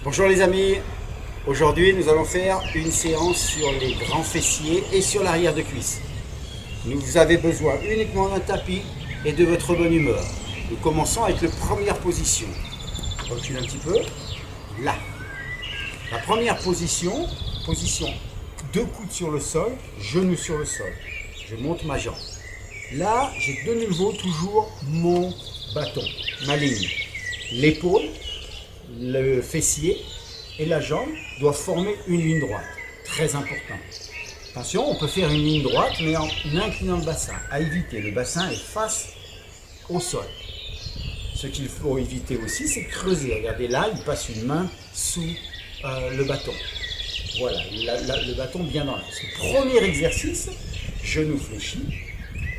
Bonjour les amis, aujourd'hui nous allons faire une séance sur les grands fessiers et sur l'arrière de cuisse. Vous avez besoin uniquement d'un tapis et de votre bonne humeur. Nous commençons avec la première position. Je recule un petit peu, là. La première position, deux coudes sur le sol, genoux sur le sol. Je monte ma jambe. Là, j'ai de nouveau toujours mon bâton, ma ligne. L'épaule, le fessier et la jambe doivent former une ligne droite. Très important. Attention, on peut faire une ligne droite, mais en inclinant le bassin. À éviter, le bassin est face au sol. Ce qu'il faut éviter aussi, c'est de creuser. Regardez là, il passe une main sous le bâton. Voilà, le bâton bien dans l'axe. Premier exercice, genou fléchi.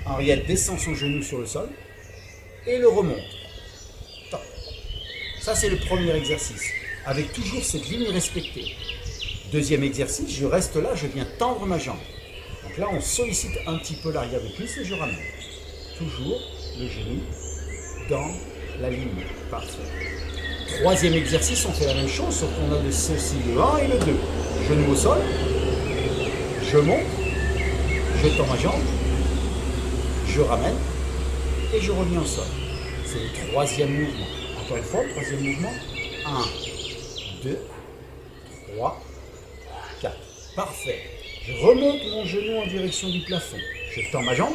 Henriette descend son genou sur le sol et le remonte. Ça, c'est le premier exercice, avec toujours cette ligne respectée. Deuxième exercice, je reste là, je viens tendre ma jambe. Donc là, on sollicite un petit peu l'arrière de cuisse et je ramène. Toujours le genou dans la ligne. Parfait. Troisième exercice, on fait la même chose, sauf qu'on a de ceci, le 1 et le 2. Genou au sol, je monte, je tends ma jambe, je ramène et je reviens au sol. C'est le troisième mouvement. Encore une fois, troisième mouvement. 1, 2, 3, 4. Parfait. Je remonte mon genou en direction du plafond. Je tends ma jambe,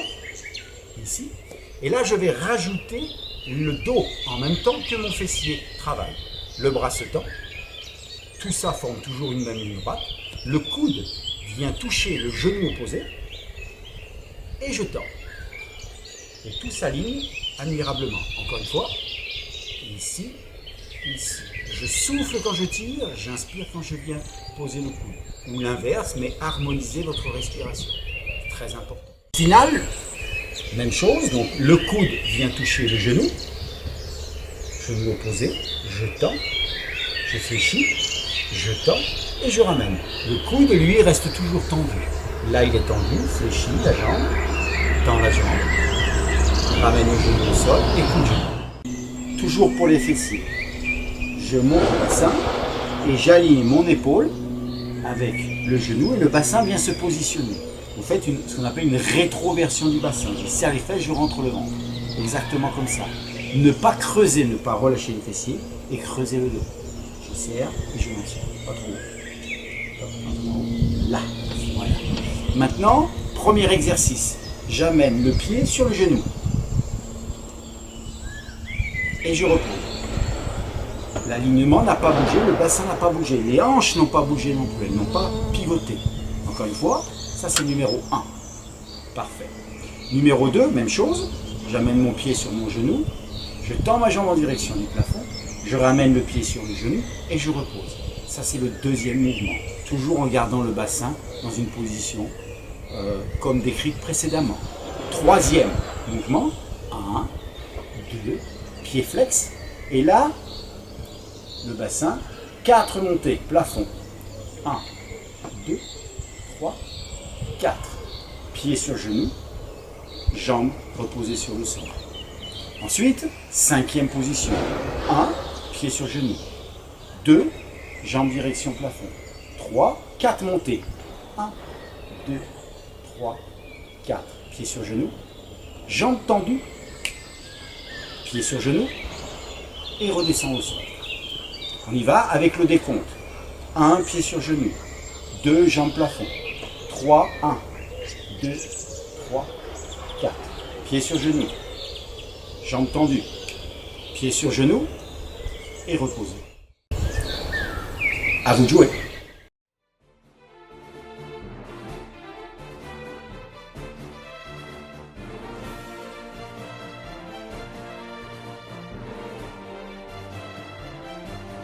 ici. Et là, je vais rajouter le dos en même temps que mon fessier travaille. Le bras se tend. Tout ça forme toujours une même ligne droite. Le coude vient toucher le genou opposé. Et je tends. Et tout s'aligne admirablement. Encore une fois. Ici, ici. Je souffle quand je tire, j'inspire quand je viens poser le coude. Ou l'inverse, mais harmonisez votre respiration. Très important. Final, même chose. Donc le coude vient toucher le genou. Genou opposé, je tends, je fléchis, je tends et je ramène. Le coude, lui, reste toujours tendu. Là, il est tendu, fléchit la jambe, tend la jambe, ramène le genou au sol et coup de genou. Toujours pour les fessiers, je monte le bassin et j'aligne mon épaule avec le genou et le bassin vient se positionner. Vous faites ce qu'on appelle une rétroversion du bassin. Je serre les fesses, je rentre le ventre. Exactement comme ça. Ne pas creuser, ne pas relâcher les fessiers et creuser le dos. Je serre et je maintiens. Pas trop haut. Pas trop haut. Là. Voilà. Maintenant, premier exercice. J'amène le pied sur le genou. Et je repose. L'alignement n'a pas bougé, le bassin n'a pas bougé, les hanches n'ont pas bougé non plus, elles n'ont pas pivoté. Encore une fois, ça c'est numéro 1. Parfait. Numéro 2, même chose, j'amène mon pied sur mon genou, je tends ma jambe en direction du plafond, je ramène le pied sur le genou et je repose. Ça c'est le deuxième mouvement, toujours en gardant le bassin dans une position comme décrite précédemment. Troisième mouvement, 1, 2, pied flex, et là, le bassin, 4 montées, plafond, 1, 2, 3, 4, pied sur genou, jambes reposées sur le sol. Ensuite, cinquième position, 1, pied sur genou, 2, jambes direction plafond, 3, 4 montées, 1, 2, 3, 4, pied sur genou, jambes tendues, pied sur genou et redescend au sol. On y va avec le décompte. 1, pied sur genou. 2, jambes plafond. 3, 1, 2, 3, 4. Pied sur genou. Jambes tendues. Pied sur genou et reposez. À vous de jouer.